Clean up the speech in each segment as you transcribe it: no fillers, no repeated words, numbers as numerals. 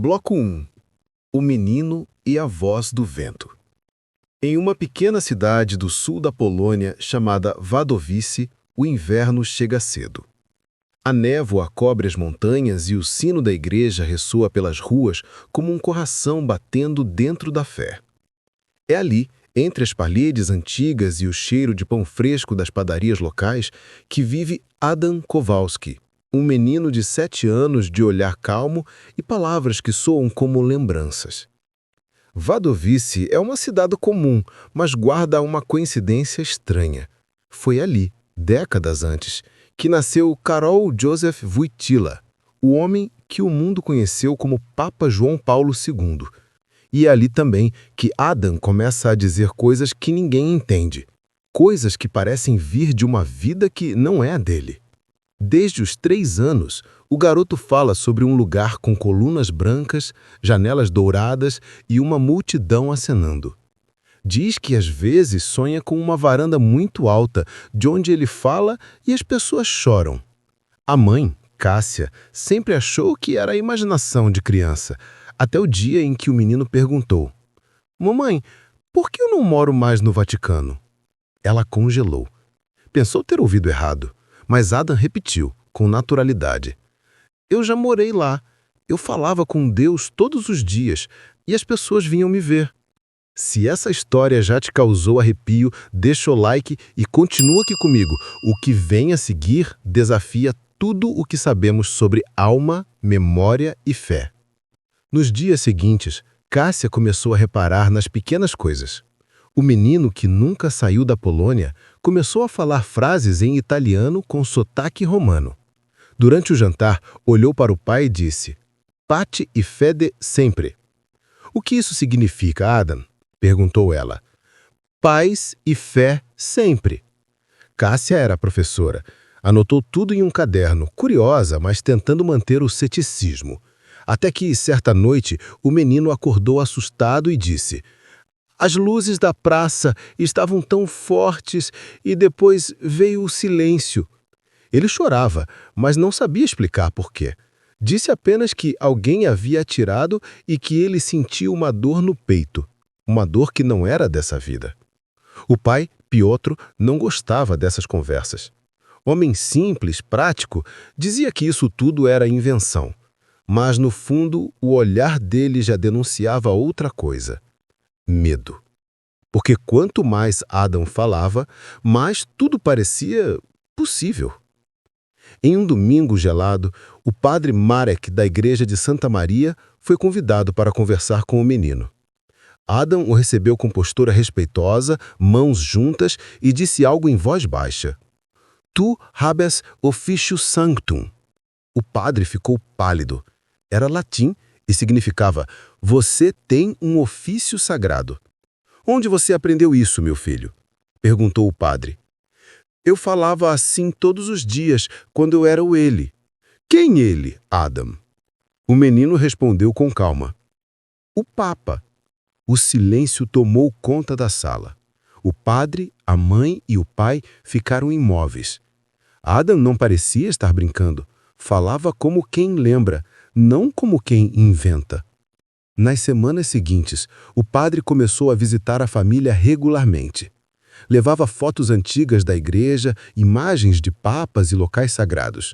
Bloco 1. O menino e a voz do vento. Em uma pequena cidade do sul da Polônia chamada Wadowice, o inverno chega cedo. A névoa cobre as montanhas e o sino da igreja ressoa pelas ruas como um coração batendo dentro da fé. É ali, entre as paredes antigas e o cheiro de pão fresco das padarias locais, que vive Adam Kowalski, um menino de 7 anos de olhar calmo e palavras que soam como lembranças. Wadowice é uma cidade comum, mas guarda uma coincidência estranha. Foi ali, décadas antes, que nasceu Karol Józef Wojtyła, o homem que o mundo conheceu como Papa João Paulo II. E é ali também que Adam começa a dizer coisas que ninguém entende, coisas que parecem vir de uma vida que não é a dele. Desde os 3 anos, o garoto fala sobre um lugar com colunas brancas, janelas douradas e uma multidão acenando. Diz que às vezes sonha com uma varanda muito alta, de onde ele fala e as pessoas choram. A mãe, Cássia, sempre achou que era a imaginação de criança, até o dia em que o menino perguntou: "Mamãe, por que eu não moro mais no Vaticano?" Ela congelou. Pensou ter ouvido errado, mas Adam repetiu, com naturalidade: "Eu já morei lá. Eu falava com Deus todos os dias e as pessoas vinham me ver." Se essa história já te causou arrepio, deixa o like e continua aqui comigo. O que vem a seguir desafia tudo o que sabemos sobre alma, memória e fé. Nos dias seguintes, Cássia começou a reparar nas pequenas coisas. O menino, que nunca saiu da Polônia, começou a falar frases em italiano com sotaque romano. Durante o jantar, olhou para o pai e disse: "Pace e fede sempre." "O que isso significa, Adam?" perguntou ela. "Paz e fé sempre." Cássia era professora. Anotou tudo em um caderno, curiosa, mas tentando manter o ceticismo. Até que, certa noite, o menino acordou assustado e disse: "As luzes da praça estavam tão fortes e depois veio o silêncio." Ele chorava, mas não sabia explicar por quê. Disse apenas que alguém havia atirado e que ele sentia uma dor no peito. Uma dor que não era dessa vida. O pai, Piotr, não gostava dessas conversas. Homem simples, prático, dizia que isso tudo era invenção. Mas, no fundo, o olhar dele já denunciava outra coisa: medo. Porque quanto mais Adam falava, mais tudo parecia possível. Em um domingo gelado, o padre Marek, da igreja de Santa Maria, foi convidado para conversar com o menino. Adam o recebeu com postura respeitosa, mãos juntas, e disse algo em voz baixa: "Tu habes officius sanctum." O padre ficou pálido. Era latim e significava: "Você tem um ofício sagrado." "Onde você aprendeu isso, meu filho?" perguntou o padre. "Eu falava assim todos os dias, quando eu era o ele." "Quem ele, Adam?" O menino respondeu com calma: "O Papa." O silêncio tomou conta da sala. O padre, a mãe e o pai ficaram imóveis. Adam não parecia estar brincando. Falava como quem lembra, não como quem inventa. Nas semanas seguintes, o padre começou a visitar a família regularmente. Levava fotos antigas da igreja, imagens de papas e locais sagrados.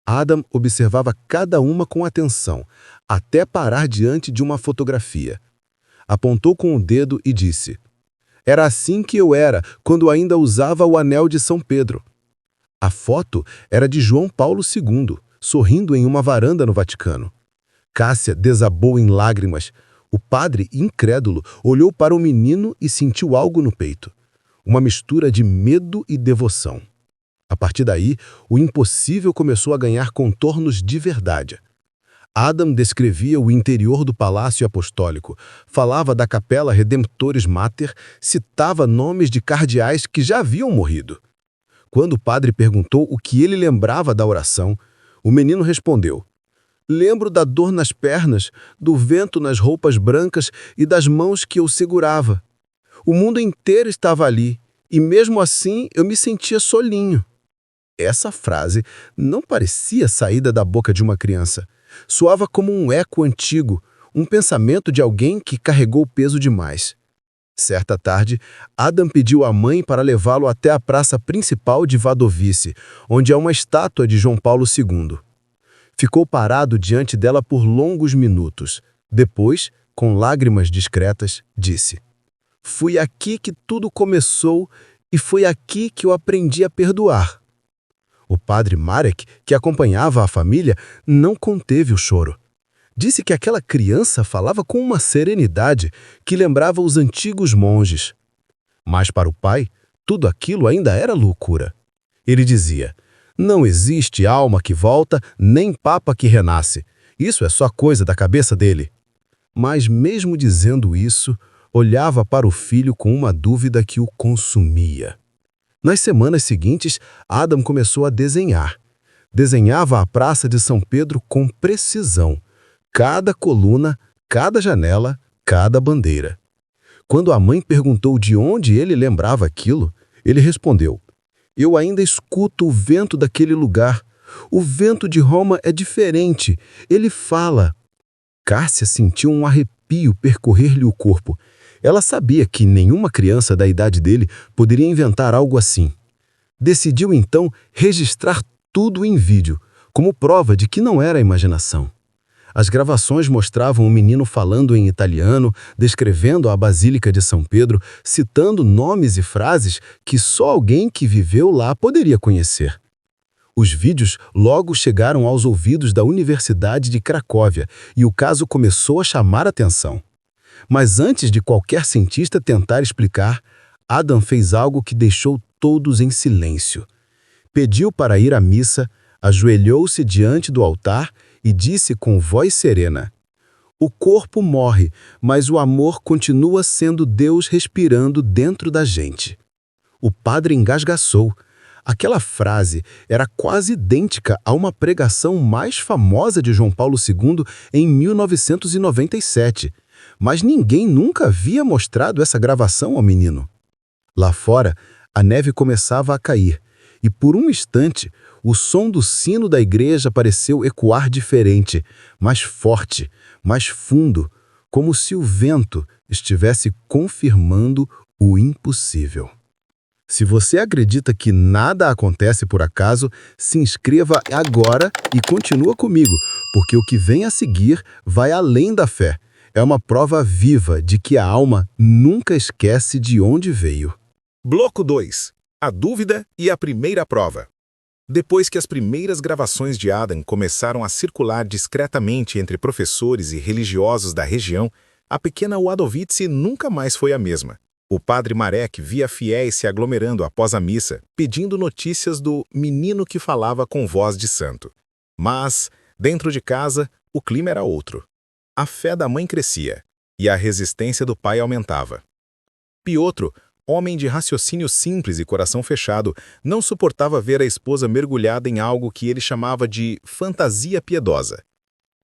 Adam observava cada uma com atenção, até parar diante de uma fotografia. Apontou com o dedo e disse: "Era assim que eu era, quando ainda usava o anel de São Pedro." A foto era de João Paulo II, sorrindo em uma varanda no Vaticano. Cássia desabou em lágrimas. O padre, incrédulo, olhou para o menino e sentiu algo no peito. Uma mistura de medo e devoção. A partir daí, o impossível começou a ganhar contornos de verdade. Adam descrevia o interior do Palácio Apostólico, falava da Capela Redemptoris Mater, citava nomes de cardeais que já haviam morrido. Quando o padre perguntou o que ele lembrava da oração, o menino respondeu: "Lembro da dor nas pernas, do vento nas roupas brancas e das mãos que eu segurava. O mundo inteiro estava ali, e mesmo assim eu me sentia solinho." Essa frase não parecia saída da boca de uma criança. Soava como um eco antigo, um pensamento de alguém que carregou peso demais. Certa tarde, Adam pediu à mãe para levá-lo até a praça principal de Wadowice, onde há uma estátua de João Paulo II. Ficou parado diante dela por longos minutos. Depois, com lágrimas discretas, disse: "Foi aqui que tudo começou e foi aqui que eu aprendi a perdoar." O padre Marek, que acompanhava a família, não conteve o choro. Disse que aquela criança falava com uma serenidade que lembrava os antigos monges. Mas para o pai, tudo aquilo ainda era loucura. Ele dizia: "Não existe alma que volta, nem papa que renasce. Isso é só coisa da cabeça dele." Mas mesmo dizendo isso, olhava para o filho com uma dúvida que o consumia. Nas semanas seguintes, Adam começou a desenhar. Desenhava a Praça de São Pedro com precisão. Cada coluna, cada janela, cada bandeira. Quando a mãe perguntou de onde ele lembrava aquilo, ele respondeu: "Eu ainda escuto o vento daquele lugar. O vento de Roma é diferente. Ele fala." Cássia sentiu um arrepio percorrer-lhe o corpo. Ela sabia que nenhuma criança da idade dele poderia inventar algo assim. Decidiu então registrar tudo em vídeo, como prova de que não era imaginação. As gravações mostravam um menino falando em italiano, descrevendo a Basílica de São Pedro, citando nomes e frases que só alguém que viveu lá poderia conhecer. Os vídeos logo chegaram aos ouvidos da Universidade de Cracóvia e o caso começou a chamar atenção. Mas antes de qualquer cientista tentar explicar, Adam fez algo que deixou todos em silêncio. Pediu para ir à missa, ajoelhou-se diante do altar e disse com voz serena: "O corpo morre, mas o amor continua sendo Deus respirando dentro da gente." O padre engasgaçou. Aquela frase era quase idêntica a uma pregação mais famosa de João Paulo II em 1997, mas ninguém nunca havia mostrado essa gravação ao menino. Lá fora, a neve começava a cair, e por um instante, o som do sino da igreja pareceu ecoar diferente, mais forte, mais fundo, como se o vento estivesse confirmando o impossível. Se você acredita que nada acontece por acaso, se inscreva agora e continua comigo, porque o que vem a seguir vai além da fé. É uma prova viva de que a alma nunca esquece de onde veio. Bloco 2. A dúvida e a primeira prova. Depois que as primeiras gravações de Adam começaram a circular discretamente entre professores e religiosos da região, a pequena Wadowice nunca mais foi a mesma. O padre Marek via fiéis se aglomerando após a missa, pedindo notícias do menino que falava com voz de santo. Mas, dentro de casa, o clima era outro. A fé da mãe crescia, e a resistência do pai aumentava. Piotro, homem de raciocínio simples e coração fechado, não suportava ver a esposa mergulhada em algo que ele chamava de fantasia piedosa.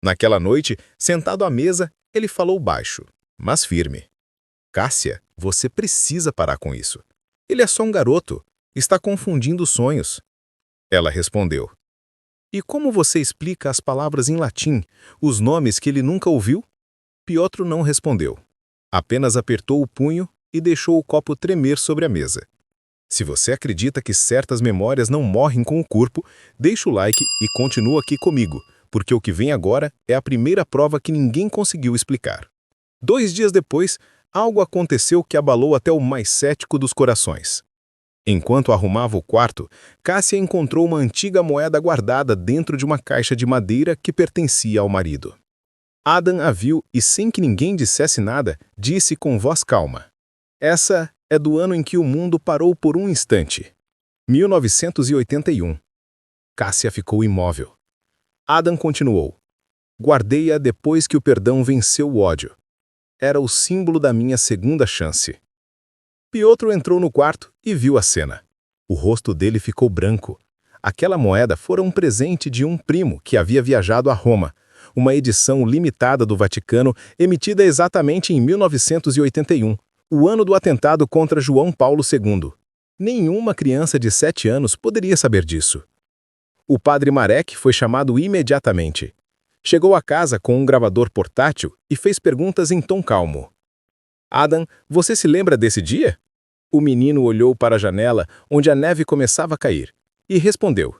Naquela noite, sentado à mesa, ele falou baixo, mas firme: "Cássia, você precisa parar com isso. Ele é só um garoto, está confundindo os sonhos." Ela respondeu: "E como você explica as palavras em latim, os nomes que ele nunca ouviu?" Piotro não respondeu. Apenas apertou o punho e deixou o copo tremer sobre a mesa. Se você acredita que certas memórias não morrem com o corpo, deixa o like e continua aqui comigo, porque o que vem agora é a primeira prova que ninguém conseguiu explicar. 2 dias depois, algo aconteceu que abalou até o mais cético dos corações. Enquanto arrumava o quarto, Cássia encontrou uma antiga moeda guardada dentro de uma caixa de madeira que pertencia ao marido. Adam a viu e, sem que ninguém dissesse nada, disse com voz calma: "Essa é do ano em que o mundo parou por um instante. 1981. Cássia ficou imóvel. Adam continuou: "Guardei-a depois que o perdão venceu o ódio. Era o símbolo da minha segunda chance." Piotro entrou no quarto e viu a cena. O rosto dele ficou branco. Aquela moeda fora um presente de um primo que havia viajado a Roma, uma edição limitada do Vaticano emitida exatamente em 1981, o ano do atentado contra João Paulo II. Nenhuma criança de 7 anos poderia saber disso. O padre Marek foi chamado imediatamente. Chegou a casa com um gravador portátil e fez perguntas em tom calmo. Adam, você se lembra desse dia? O menino olhou para a janela onde a neve começava a cair e respondeu.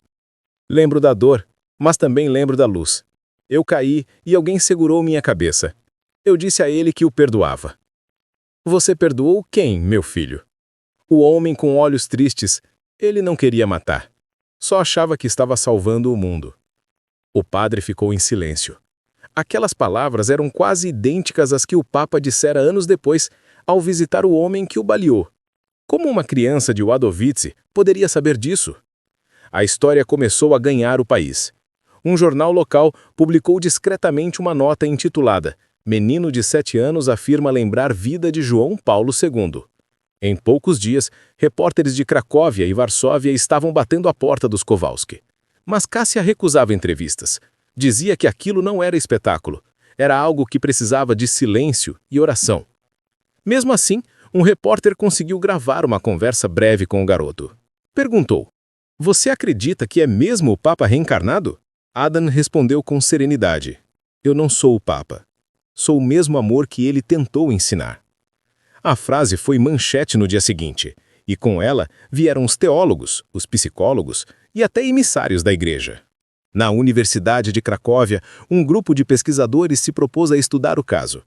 Lembro da dor, mas também lembro da luz. Eu caí e alguém segurou minha cabeça. Eu disse a ele que o perdoava. Você perdoou quem, meu filho? O homem com olhos tristes, ele não queria matar. Só achava que estava salvando o mundo. O padre ficou em silêncio. Aquelas palavras eram quase idênticas às que o Papa dissera anos depois, ao visitar o homem que o baleou. Como uma criança de Wadowice poderia saber disso? A história começou a ganhar o país. Um jornal local publicou discretamente uma nota intitulada Menino de 7 anos afirma lembrar vida de João Paulo II. Em poucos dias, repórteres de Cracóvia e Varsóvia estavam batendo a porta dos Kowalski. Mas Cássia recusava entrevistas. Dizia que aquilo não era espetáculo. Era algo que precisava de silêncio e oração. Mesmo assim, um repórter conseguiu gravar uma conversa breve com o garoto. Perguntou, você acredita que é mesmo o Papa reencarnado? Adam respondeu com serenidade, eu não sou o Papa. Sou o mesmo amor que ele tentou ensinar. A frase foi manchete no dia seguinte, e com ela vieram os teólogos, os psicólogos e até emissários da igreja. Na Universidade de Cracóvia, um grupo de pesquisadores se propôs a estudar o caso.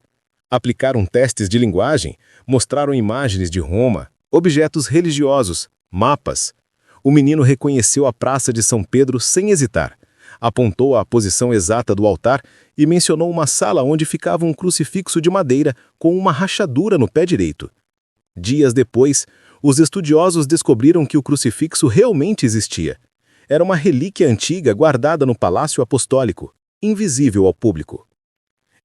Aplicaram testes de linguagem, mostraram imagens de Roma, objetos religiosos, mapas. O menino reconheceu a Praça de São Pedro sem hesitar. Apontou a posição exata do altar e mencionou uma sala onde ficava um crucifixo de madeira com uma rachadura no pé direito. Dias depois, os estudiosos descobriram que o crucifixo realmente existia. Era uma relíquia antiga guardada no Palácio Apostólico, invisível ao público.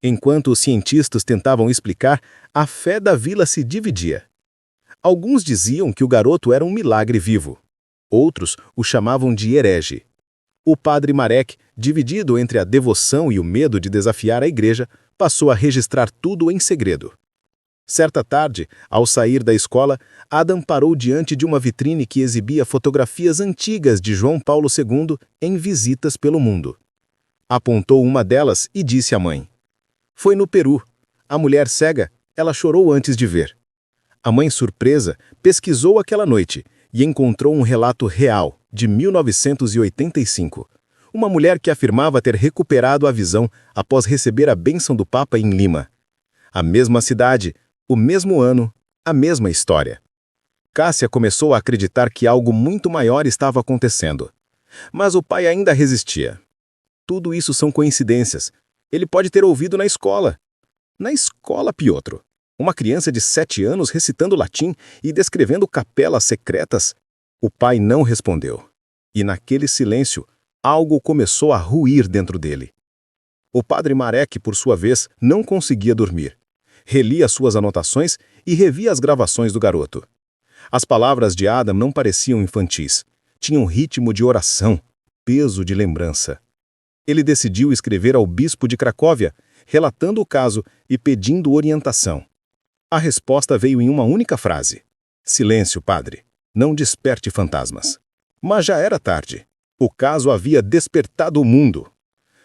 Enquanto os cientistas tentavam explicar, a fé da vila se dividia. Alguns diziam que o garoto era um milagre vivo. Outros o chamavam de herege. O padre Marek, dividido entre a devoção e o medo de desafiar a igreja, passou a registrar tudo em segredo. Certa tarde, ao sair da escola, Adam parou diante de uma vitrine que exibia fotografias antigas de João Paulo II em visitas pelo mundo. Apontou uma delas e disse à mãe. Foi no Peru. A mulher cega, ela chorou antes de ver. A mãe, surpresa, pesquisou aquela noite e encontrou um relato real, de 1985. Uma mulher que afirmava ter recuperado a visão após receber a bênção do Papa em Lima. A mesma cidade, o mesmo ano, a mesma história. Cássia começou a acreditar que algo muito maior estava acontecendo. Mas o pai ainda resistia. Tudo isso são coincidências. Ele pode ter ouvido na escola. Na escola, Piotro. Uma criança de 7 anos recitando latim e descrevendo capelas secretas. O pai não respondeu. E naquele silêncio, algo começou a ruir dentro dele. O padre Marek, por sua vez, não conseguia dormir. Relia suas anotações e revia as gravações do garoto. As palavras de Adam não pareciam infantis. Tinham ritmo de oração, peso de lembrança. Ele decidiu escrever ao bispo de Cracóvia, relatando o caso e pedindo orientação. A resposta veio em uma única frase. Silêncio, padre. Não desperte fantasmas. Mas já era tarde. O caso havia despertado o mundo.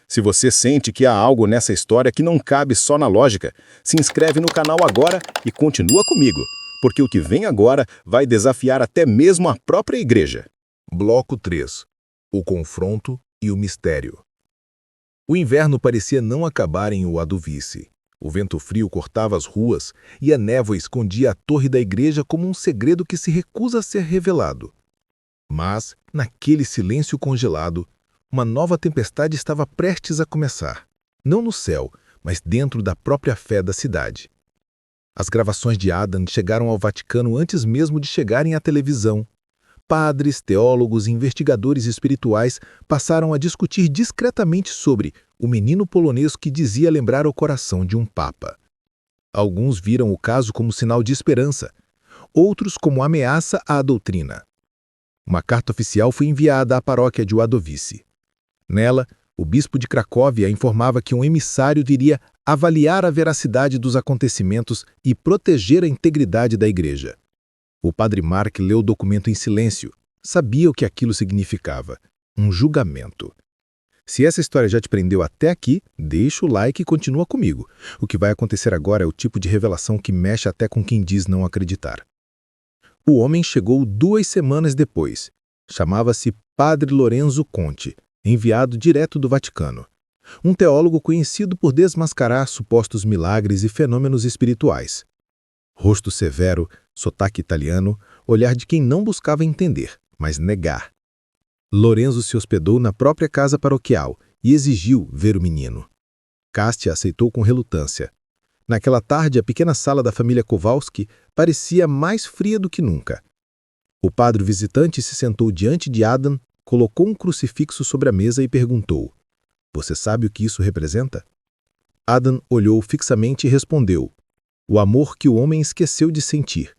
Se você sente que há algo nessa história que não cabe só na lógica, se inscreve no canal agora e continua comigo, porque o que vem agora vai desafiar até mesmo a própria igreja. Bloco 3. O confronto e o mistério. O inverno parecia não acabar em Wadowice. O vento frio cortava as ruas e a névoa escondia a torre da igreja como um segredo que se recusa a ser revelado. Mas, naquele silêncio congelado, uma nova tempestade estava prestes a começar. Não no céu, mas dentro da própria fé da cidade. As gravações de Adam chegaram ao Vaticano antes mesmo de chegarem à televisão. Padres, teólogos e investigadores espirituais passaram a discutir discretamente sobre o menino polonês que dizia lembrar o coração de um papa. Alguns viram o caso como sinal de esperança, outros como ameaça à doutrina. Uma carta oficial foi enviada à paróquia de Wadowice. Nela, o bispo de Cracóvia informava que um emissário viria avaliar a veracidade dos acontecimentos e proteger a integridade da igreja. O padre Mark leu o documento em silêncio. Sabia o que aquilo significava. Um julgamento. Se essa história já te prendeu até aqui, deixa o like e continua comigo. O que vai acontecer agora é o tipo de revelação que mexe até com quem diz não acreditar. O homem chegou 2 semanas depois. Chamava-se Padre Lorenzo Conte, enviado direto do Vaticano. Um teólogo conhecido por desmascarar supostos milagres e fenômenos espirituais. Rosto severo, sotaque italiano, olhar de quem não buscava entender, mas negar. Lorenzo se hospedou na própria casa paroquial e exigiu ver o menino. Cástia aceitou com relutância. Naquela tarde, a pequena sala da família Kowalski parecia mais fria do que nunca. O padre visitante se sentou diante de Adam, colocou um crucifixo sobre a mesa e perguntou: "Você sabe o que isso representa?" Adam olhou fixamente e respondeu: "O amor que o homem esqueceu de sentir."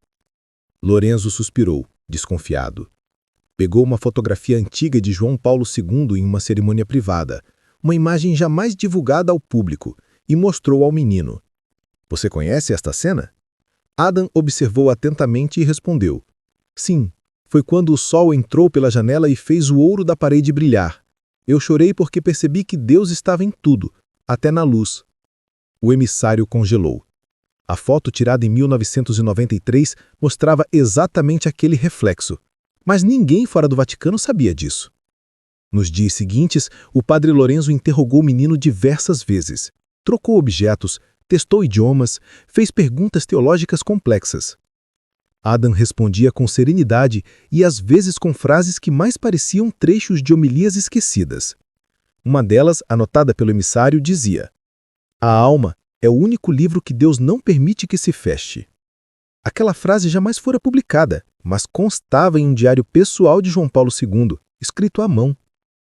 Lorenzo suspirou, desconfiado. Pegou uma fotografia antiga de João Paulo II em uma cerimônia privada, uma imagem jamais divulgada ao público, e mostrou ao menino. "Você conhece esta cena?" Adam observou atentamente e respondeu: "Sim, foi quando o sol entrou pela janela e fez o ouro da parede brilhar. Eu chorei porque percebi que Deus estava em tudo, até na luz." O emissário congelou. A foto tirada em 1993 mostrava exatamente aquele reflexo. Mas ninguém fora do Vaticano sabia disso. Nos dias seguintes, o padre Lorenzo interrogou o menino diversas vezes. Trocou objetos, testou idiomas, fez perguntas teológicas complexas. Adam respondia com serenidade e às vezes com frases que mais pareciam trechos de homilias esquecidas. Uma delas, anotada pelo emissário, dizia: "A alma é o único livro que Deus não permite que se feche." Aquela frase jamais fora publicada, mas constava em um diário pessoal de João Paulo II, escrito à mão.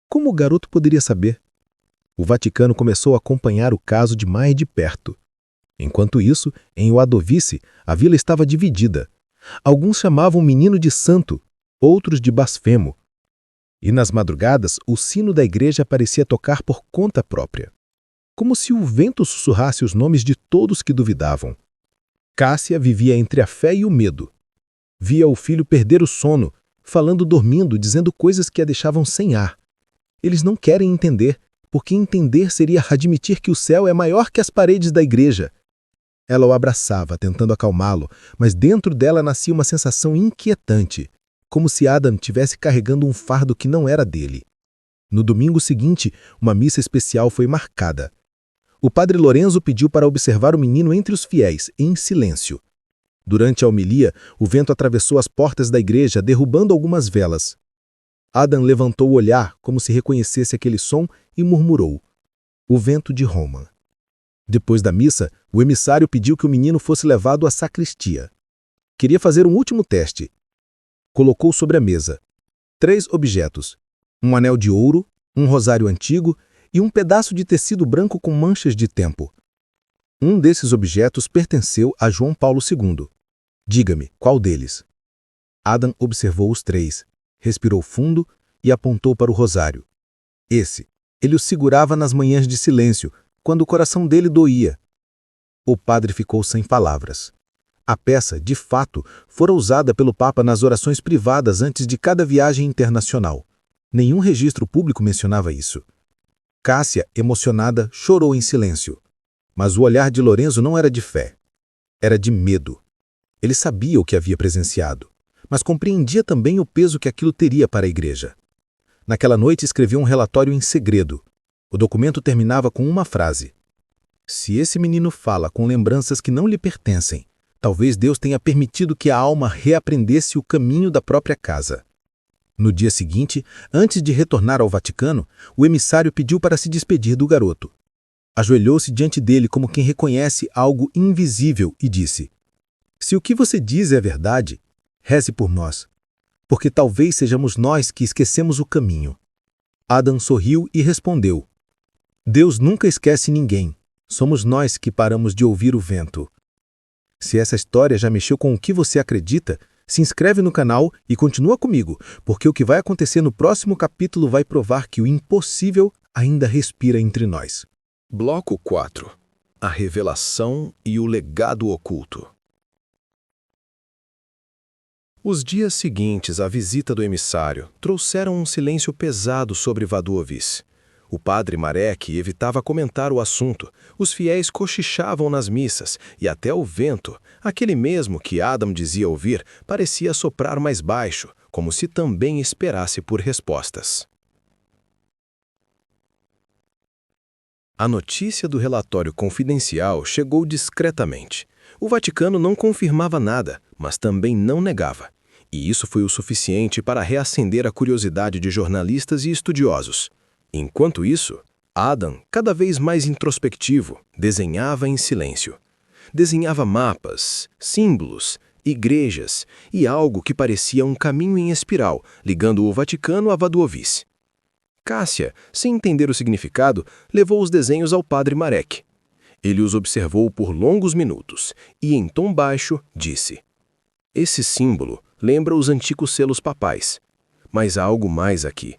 Como o garoto poderia saber? O Vaticano começou a acompanhar o caso de mais de perto. Enquanto isso, em Wadowice, a vila estava dividida. Alguns chamavam o menino de santo, outros de blasfemo. E nas madrugadas, o sino da igreja parecia tocar por conta própria. Como se o vento sussurrasse os nomes de todos que duvidavam. Cássia vivia entre a fé e o medo. Via o filho perder o sono, falando dormindo, dizendo coisas que a deixavam sem ar. Eles não querem entender, porque entender seria admitir que o céu é maior que as paredes da igreja. Ela o abraçava, tentando acalmá-lo, mas dentro dela nascia uma sensação inquietante, como se Adam tivesse carregando um fardo que não era dele. No domingo seguinte, uma missa especial foi marcada. O padre Lorenzo pediu para observar o menino entre os fiéis, em silêncio. Durante a homilia, o vento atravessou as portas da igreja, derrubando algumas velas. Adam levantou o olhar, como se reconhecesse aquele som, e murmurou: "O vento de Roma." Depois da missa, o emissário pediu que o menino fosse levado à sacristia. Queria fazer um último teste. Colocou sobre a mesa 3 objetos: um anel de ouro, um rosário antigo e um pedaço de tecido branco com manchas de tempo. Um desses objetos pertenceu a João Paulo II. "Diga-me, qual deles?" Adam observou os 3, respirou fundo e apontou para o rosário. Esse. Ele o segurava nas manhãs de silêncio, quando o coração dele doía. O padre ficou sem palavras. A peça, de fato, fora usada pelo Papa nas orações privadas antes de cada viagem internacional. Nenhum registro público mencionava isso. Cássia, emocionada, chorou em silêncio. Mas o olhar de Lorenzo não era de fé. Era de medo. Ele sabia o que havia presenciado, mas compreendia também o peso que aquilo teria para a igreja. Naquela noite escreveu um relatório em segredo. O documento terminava com uma frase: "Se esse menino fala com lembranças que não lhe pertencem, talvez Deus tenha permitido que a alma reaprendesse o caminho da própria casa." No dia seguinte, antes de retornar ao Vaticano, o emissário pediu para se despedir do garoto. Ajoelhou-se diante dele como quem reconhece algo invisível e disse: "Se o que você diz é verdade, reze por nós, porque talvez sejamos nós que esquecemos o caminho." Adam sorriu e respondeu: "Deus nunca esquece ninguém. Somos nós que paramos de ouvir o vento." Se essa história já mexeu com o que você acredita, se inscreve no canal e continua comigo, porque o que vai acontecer no próximo capítulo vai provar que o impossível ainda respira entre nós. Bloco 4. A revelação e o legado oculto. Os dias seguintes à visita do emissário trouxeram um silêncio pesado sobre Wadowice. O padre Marek evitava comentar o assunto, os fiéis cochichavam nas missas, e até o vento, aquele mesmo que Adam dizia ouvir, parecia soprar mais baixo, como se também esperasse por respostas. A notícia do relatório confidencial chegou discretamente. O Vaticano não confirmava nada, mas também não negava. E isso foi o suficiente para reacender a curiosidade de jornalistas e estudiosos. Enquanto isso, Adam, cada vez mais introspectivo, desenhava em silêncio. Desenhava mapas, símbolos, igrejas e algo que parecia um caminho em espiral, ligando o Vaticano a Wadowice. Cássia, sem entender o significado, levou os desenhos ao padre Marek. Ele os observou por longos minutos e, em tom baixo, disse: "Esse símbolo lembra os antigos selos papais, mas há algo mais aqui.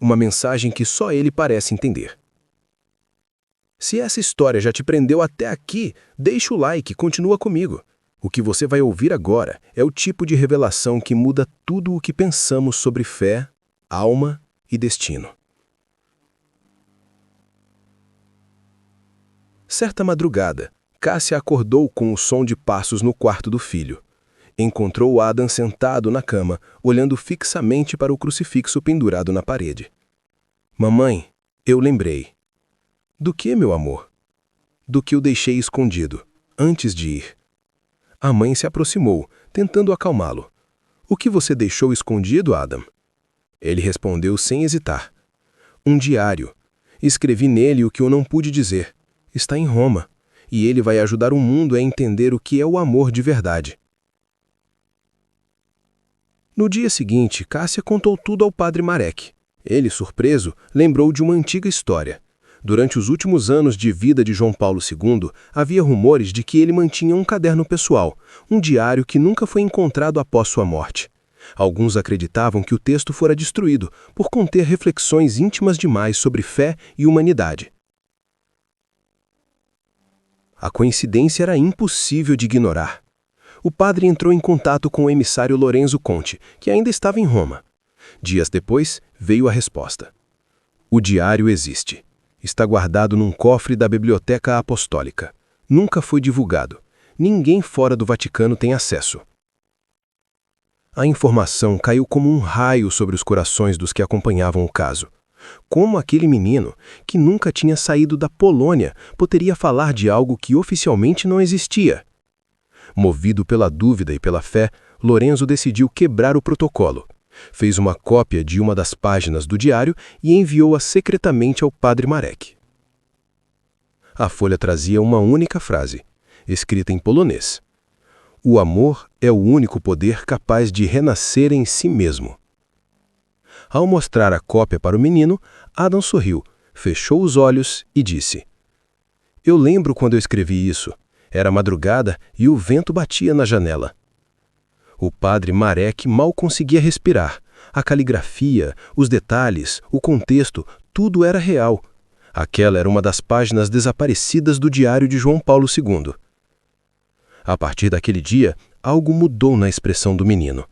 Uma mensagem que só ele parece entender." Se essa história já te prendeu até aqui, deixa o like e continua comigo. O que você vai ouvir agora é o tipo de revelação que muda tudo o que pensamos sobre fé, alma e destino. Certa madrugada, Cássia acordou com o som de passos no quarto do filho. Encontrou Adam sentado na cama, olhando fixamente para o crucifixo pendurado na parede. "Mamãe, eu lembrei." "Do que, meu amor?" "Do que eu deixei escondido, antes de ir." A mãe se aproximou, tentando acalmá-lo. "O que você deixou escondido, Adam?" Ele respondeu sem hesitar. "Um diário. Escrevi nele o que eu não pude dizer. Está em Roma, e ele vai ajudar o mundo a entender o que é o amor de verdade." No dia seguinte, Cássia contou tudo ao padre Marek. Ele, surpreso, lembrou de uma antiga história. Durante os últimos anos de vida de João Paulo II, havia rumores de que ele mantinha um caderno pessoal, um diário que nunca foi encontrado após sua morte. Alguns acreditavam que o texto fora destruído, por conter reflexões íntimas demais sobre fé e humanidade. A coincidência era impossível de ignorar. O padre entrou em contato com o emissário Lorenzo Conte, que ainda estava em Roma. Dias depois, veio a resposta. "O diário existe. Está guardado num cofre da Biblioteca Apostólica. Nunca foi divulgado. Ninguém fora do Vaticano tem acesso." A informação caiu como um raio sobre os corações dos que acompanhavam o caso. Como aquele menino, que nunca tinha saído da Polônia, poderia falar de algo que oficialmente não existia? Movido pela dúvida e pela fé, Lorenzo decidiu quebrar o protocolo. Fez uma cópia de uma das páginas do diário e enviou-a secretamente ao padre Marek. A folha trazia uma única frase, escrita em polonês: "O amor é o único poder capaz de renascer em si mesmo." Ao mostrar a cópia para o menino, Adam sorriu, fechou os olhos e disse: "Eu lembro quando eu escrevi isso. Era madrugada e o vento batia na janela." O padre Marek mal conseguia respirar. A caligrafia, os detalhes, o contexto, tudo era real. Aquela era uma das páginas desaparecidas do diário de João Paulo II. A partir daquele dia, algo mudou na expressão do menino.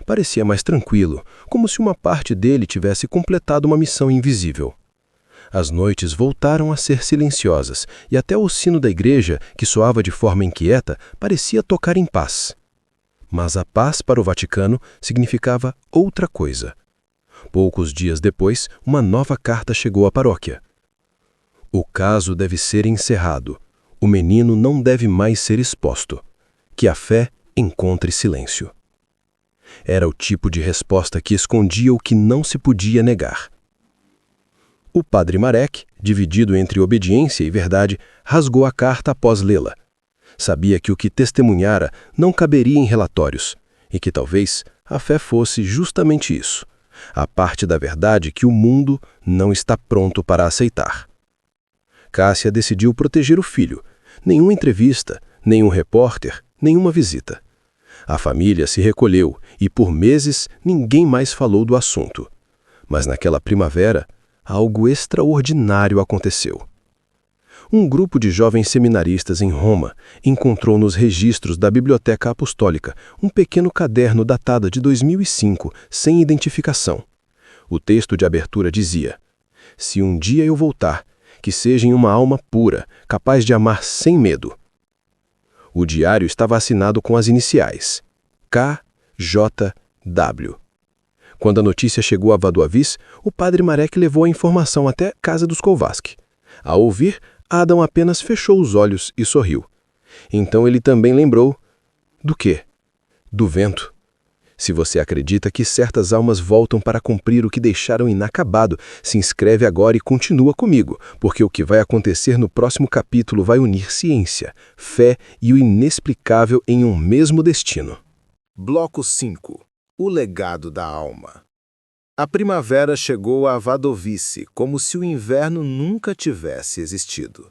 Parecia mais tranquilo, como se uma parte dele tivesse completado uma missão invisível. As noites voltaram a ser silenciosas, e até o sino da igreja, que soava de forma inquieta, parecia tocar em paz. Mas a paz para o Vaticano significava outra coisa. Poucos dias depois, uma nova carta chegou à paróquia. "O caso deve ser encerrado. O menino não deve mais ser exposto. Que a fé encontre silêncio." Era o tipo de resposta que escondia o que não se podia negar. O padre Marek, dividido entre obediência e verdade, rasgou a carta após lê-la. Sabia que o que testemunhara não caberia em relatórios, e que talvez a fé fosse justamente isso, a parte da verdade que o mundo não está pronto para aceitar. Cássia decidiu proteger o filho. Nenhuma entrevista, nenhum repórter, nenhuma visita. A família se recolheu e, por meses, ninguém mais falou do assunto. Mas naquela primavera, algo extraordinário aconteceu. Um grupo de jovens seminaristas em Roma encontrou nos registros da Biblioteca Apostólica um pequeno caderno datado de 2005, sem identificação. O texto de abertura dizia: Se um dia eu voltar, que seja em uma alma pura, capaz de amar sem medo. O diário estava assinado com as iniciais KJW. Quando a notícia chegou a Vadovis, o padre Marek levou a informação até casa dos Kovaski. Ao ouvir, Adam apenas fechou os olhos e sorriu. Então ele também lembrou do quê? Do vento. Se você acredita que certas almas voltam para cumprir o que deixaram inacabado, se inscreve agora e continua comigo, porque o que vai acontecer no próximo capítulo vai unir ciência, fé e o inexplicável em um mesmo destino. Bloco 5. O legado da alma. A primavera chegou a Vadovice como se o inverno nunca tivesse existido.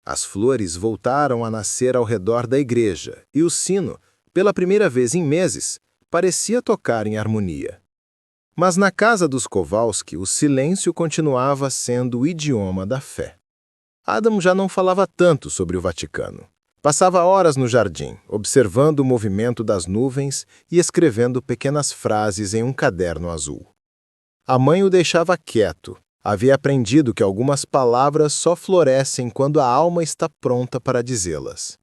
As flores voltaram a nascer ao redor da igreja e o sino, pela primeira vez em meses, parecia tocar em harmonia. Mas na casa dos Kowalski, o silêncio continuava sendo o idioma da fé. Adam já não falava tanto sobre o Vaticano. Passava horas no jardim, observando o movimento das nuvens e escrevendo pequenas frases em um caderno azul. A mãe o deixava quieto. Havia aprendido que algumas palavras só florescem quando a alma está pronta para dizê-las.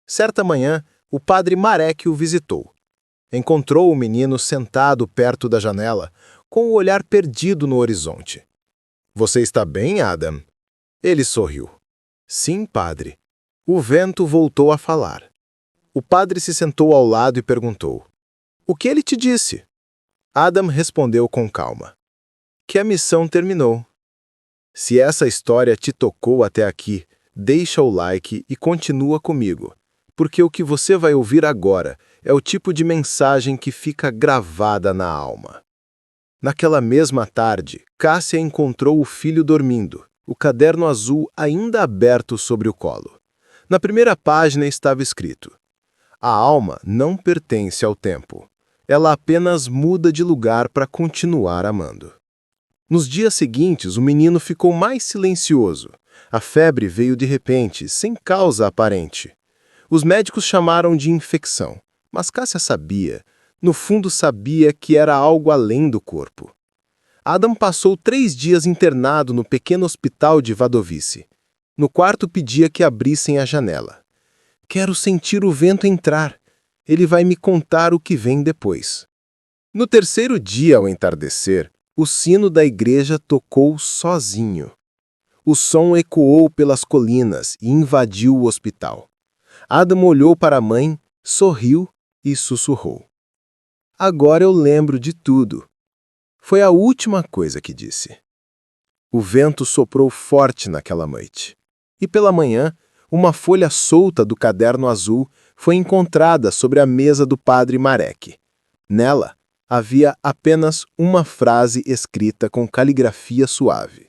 Certa manhã, o padre Marek o visitou. Encontrou o menino sentado perto da janela, com o olhar perdido no horizonte. — Você está bem, Adam? Ele sorriu. — Sim, padre. O vento voltou a falar. O padre se sentou ao lado e perguntou: — O que ele te disse? Adam respondeu com calma: — Que a missão terminou. Se essa história te tocou até aqui, deixa o like e continua comigo, porque o que você vai ouvir agora é o tipo de mensagem que fica gravada na alma. Naquela mesma tarde, Cássia encontrou o filho dormindo, o caderno azul ainda aberto sobre o colo. Na primeira página estava escrito: a alma não pertence ao tempo. Ela apenas muda de lugar para continuar amando. Nos dias seguintes, o menino ficou mais silencioso. A febre veio de repente, sem causa aparente. Os médicos chamaram de infecção, mas Cássia sabia, no fundo sabia que era algo além do corpo. Adam passou 3 dias internado no pequeno hospital de Vadovice. No quarto pedia que abrissem a janela. Quero sentir o vento entrar. Ele vai me contar o que vem depois. No terceiro dia, ao entardecer, o sino da igreja tocou sozinho. O som ecoou pelas colinas e invadiu o hospital. Adam olhou para a mãe, sorriu e sussurrou: agora eu lembro de tudo. Foi a última coisa que disse. O vento soprou forte naquela noite. E pela manhã, uma folha solta do caderno azul foi encontrada sobre a mesa do padre Marek. Nela, havia apenas uma frase escrita com caligrafia suave.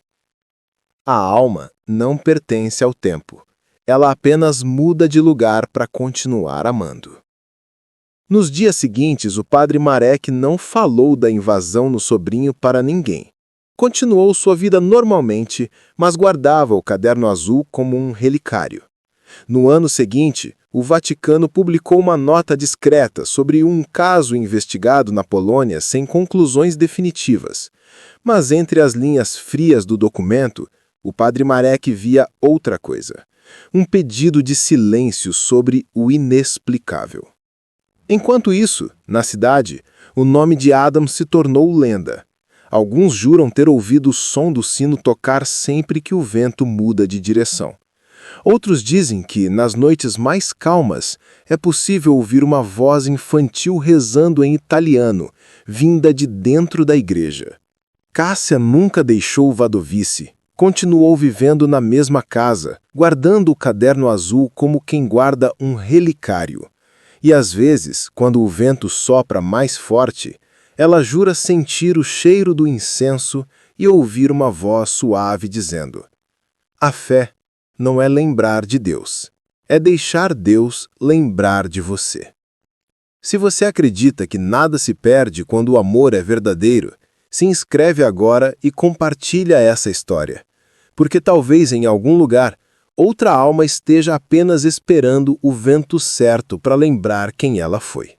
A alma não pertence ao tempo. Ela apenas muda de lugar para continuar amando. Nos dias seguintes, o padre Marek não falou da invasão no sobrinho para ninguém. Continuou sua vida normalmente, mas guardava o caderno azul como um relicário. No ano seguinte, o Vaticano publicou uma nota discreta sobre um caso investigado na Polônia sem conclusões definitivas. Mas entre as linhas frias do documento, o padre Marek via outra coisa: um pedido de silêncio sobre o inexplicável. Enquanto isso, na cidade, o nome de Adam se tornou lenda. Alguns juram ter ouvido o som do sino tocar sempre que o vento muda de direção. Outros dizem que, nas noites mais calmas, é possível ouvir uma voz infantil rezando em italiano, vinda de dentro da igreja. Cássia nunca deixou Vadovice. Continuou vivendo na mesma casa, guardando o caderno azul como quem guarda um relicário. E às vezes, quando o vento sopra mais forte, ela jura sentir o cheiro do incenso e ouvir uma voz suave dizendo: a fé não é lembrar de Deus, é deixar Deus lembrar de você. Se você acredita que nada se perde quando o amor é verdadeiro, se inscreve agora e compartilha essa história, porque talvez em algum lugar outra alma esteja apenas esperando o vento certo para lembrar quem ela foi.